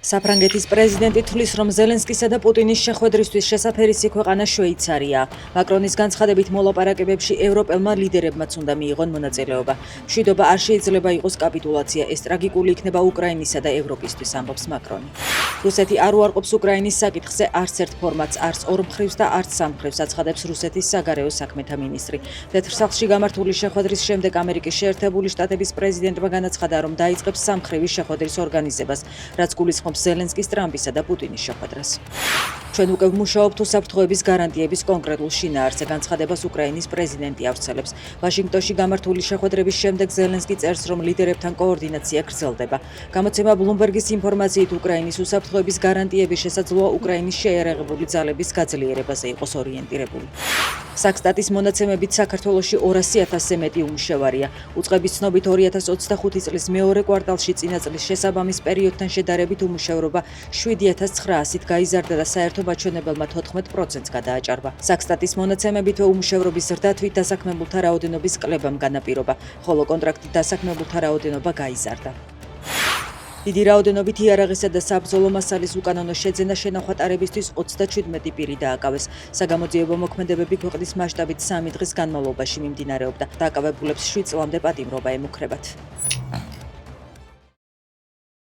საფრანგეთის პრეზიდენტი თვლის, რომ ზელენსკისა და პუტინის შეხვედრისთვის შესაფერისი ქვეყანა შვეიცარია. მაკრონის განცხადებით მოლაპარაკებებში ევროპელმა ლიდერებმაც უნდა მიიღონ მონაწილეობა. მშვიდობა არ შეიძლება იყოს კაპიტულაცია, ეს ტრაგიკული იქნება უკრაინისა და ევროპისთვის, ამბობს მაკრონი. რუსეთი არ უარყოფს უკრაინის საკითხზე არც ერთ ფორმატს, არც ორ მხრივს და არც სამ მხრივს, აცხადებს რუსეთის საგარეო საქმეთა მინისტრი. თეთრ სახლში გამართული შეხვედრის შემდეგ ამერიკის შეერთებული შტატების პრეზიდენტმა განაცხადა, რომ დაიწყებს სამმხრივი შეხვედრის ორგანიზებას, რაც გულისხმობს ზელენსკის, ტრამპისა და პუტინის შეხვედრას. ჩვენ უკვე ვმუშაობთ უსაფრთხოების გარანტიების კონკრეტულ შინაარსზე, განცხადებას უკრაინის პრეზიდენტი ავრცელებს. ვაშინგტონში გამართული შეხვედრების შემდეგ ზელენსკი წერს, რომ ლიდერებთან კოორდინაცია გრძელდება. გამოცემა ბლუმბერგის ინფორმაციით უკრაინის უსაფრთხოების გარანტიების შესაძლოა უკრაინის შეიარაღებული ძალების გაძლიერებაზე იყოს ორიენტირებული. საქსტატის მონაცემებით საქართველოში 200,000-ზე მეტი უმუშევარია. უწყების ცნობით 2025 წლის მეორე კვარტალში წინა წლის შესაბამის პერიოდთან შედარებით უმუშევრობა 7,900-ით გაიზარდა და საერთო მაჩვენებელმა 14%-ს გადააჭარბა. საქსტატის მონაცემებით უმუშევრობის ზრდა-თვით დასაქმებულთა რაოდენობის კლებამ განაპირობა, ხოლო კონტრაქტით დასაქმებულთა რაოდენობა გაიზარდა. დიდი რაოდენობით იარაღისა და საბრძოლო მასალის უკანონო შეძენა შენახვატარებისთვის 37 პირი დააკავეს. საგამოძიებო მოქმედებები ქვეყნის მასშტაბით 3 დღის განმავლობაში მიმდინარეობდა. დააკავებულებს 7 წლამდე პატიმრობა ემუქრებათ.